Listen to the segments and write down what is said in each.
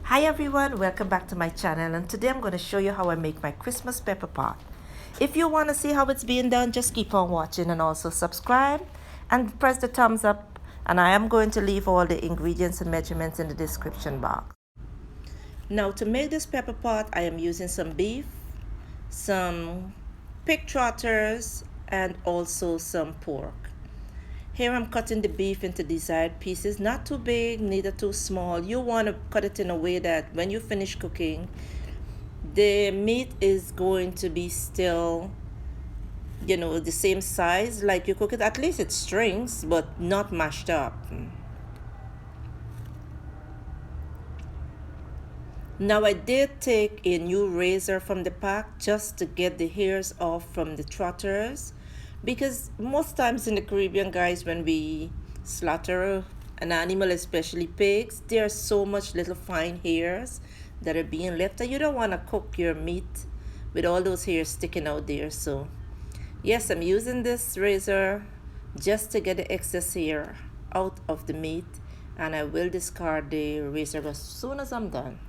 Hi everyone, welcome back to my channel, and today I'm going to show you how I make my Christmas pepper pot. If you want to see how it's being done, just keep on watching and also subscribe and press the thumbs up, and I am going to leave all the ingredients and measurements in the description box. Now to make this pepper pot, I am using some beef, some pig trotters, and also some pork. Here I'm cutting the beef into desired pieces, not too big, neither too small. You want to cut it in a way that when you finish cooking, the meat is going to be still, the same size like you cook it. At least it strings, but not mashed up. Now I did take a new razor from the pack just to get the hairs off from the trotters, because most times in the Caribbean, guys, when we slaughter an animal, especially pigs, there are so much little fine hairs that are being left, and you don't want to cook your meat with all those hairs sticking out there. So yes, I'm using this razor just to get the excess hair out of the meat, and I will discard the razor as soon as I'm done.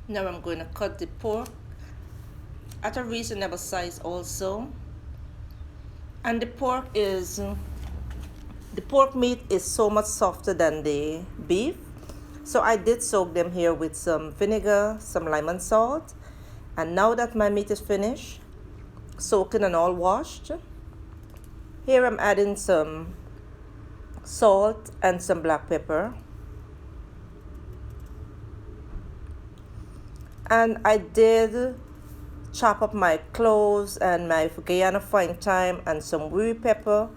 Now I'm going to cut the pork at a reasonable size also. And the pork meat is so much softer than the beef. So I did soak them here with some vinegar, some lime and salt. And now that my meat is finished, soaking and all washed, here I'm adding some salt and some black pepper. And I did chop up my cloves and my GUYANA fine thyme and some WIRI pepper.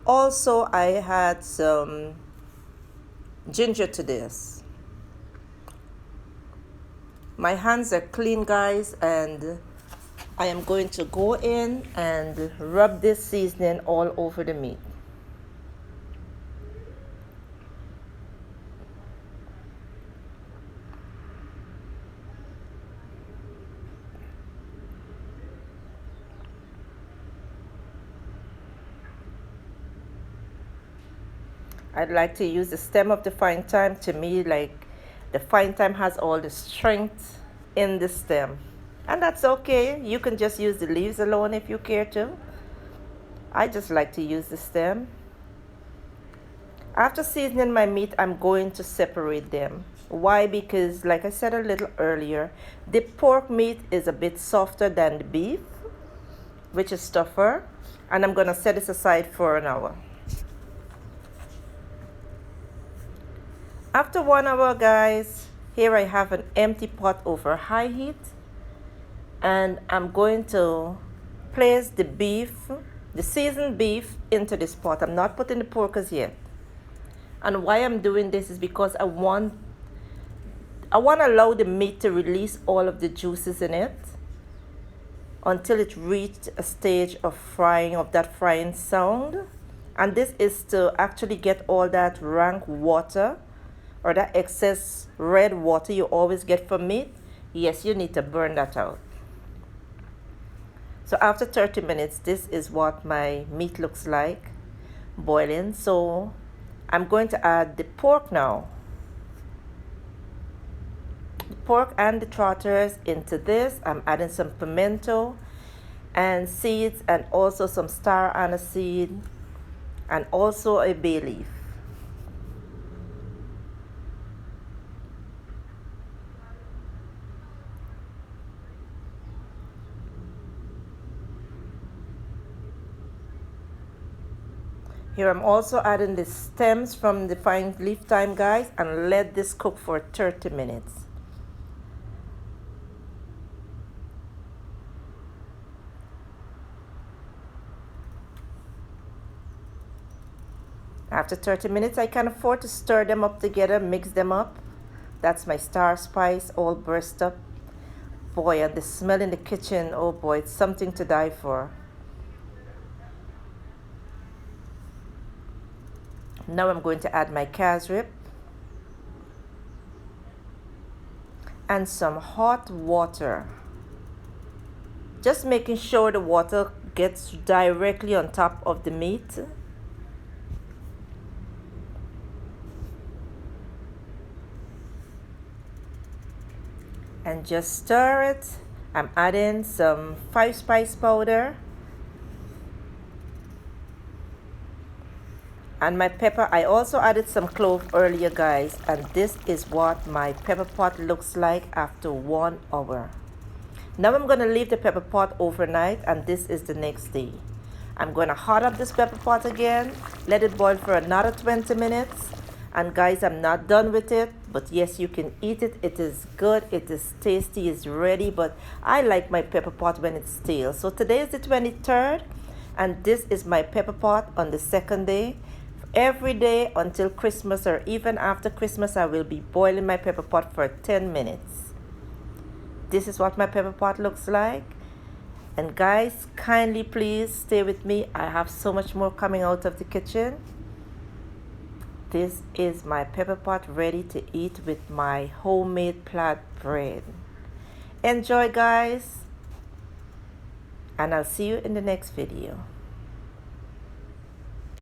Also, I had some ginger to this. My hands are clean, guys, and I am going to go in and rub this seasoning all over the meat. I'd like to use the stem of the fine thyme. To me, like, the fine thyme has all the strength in the stem. And that's okay. You can just use the leaves alone if you care to. I just like to use the stem. After seasoning my meat, I'm going to separate them. Why? Because, like I said a little earlier, the pork meat is a bit softer than the beef, which is tougher. And I'm going to set this aside for an hour. After 1 hour, guys, here I have an empty pot over high heat, and I'm going to place the beef, the seasoned beef, into this pot. I'm not putting the pork as yet. And why I'm doing this is because I want to allow the meat to release all of the juices in it until it reached a stage of frying, of that frying sound. And this is to actually get all that rank water, or that excess red water you always get from meat. Yes, you need to burn that out. So after 30 minutes, this is what my meat looks like, boiling. So I'm going to add the pork now. The pork and the trotters into this. I'm adding some pimento and seeds, and also some star anise seed, and also a bay leaf. Here I'm also adding the stems from the fine leaf thyme, guys, and let this cook for 30 minutes. After 30 minutes, I can afford to stir them up together, mix them up. That's my star spice all burst up. Boy, and the smell in the kitchen, oh boy, it's something to die for. Now I'm going to add my CASSAREEP and some hot water. Just making sure the water gets directly on top of the meat. And just stir it. I'm adding some 5 spice powder. And my pepper, I also added some clove earlier, guys, and this is what my pepper pot looks like after 1 hour. Now I'm going to leave the pepper pot overnight, and this is the next day. I'm going to hot up this pepper pot again, let it boil for another 20 minutes. And guys, I'm not done with it, but yes, you can eat it. It is good, it is tasty, it's ready, but I like my pepper pot when it's stale. So today is the 23rd, and this is my pepper pot on the 2nd day. Every day until Christmas, or even after Christmas, I will be boiling my pepper pot for 10 minutes. This is what my pepper pot looks like. And guys, kindly please stay with me. I have so much more coming out of the kitchen. This is my pepper pot ready to eat with my homemade plaid bread. Enjoy, guys, and I'll see you in the next video.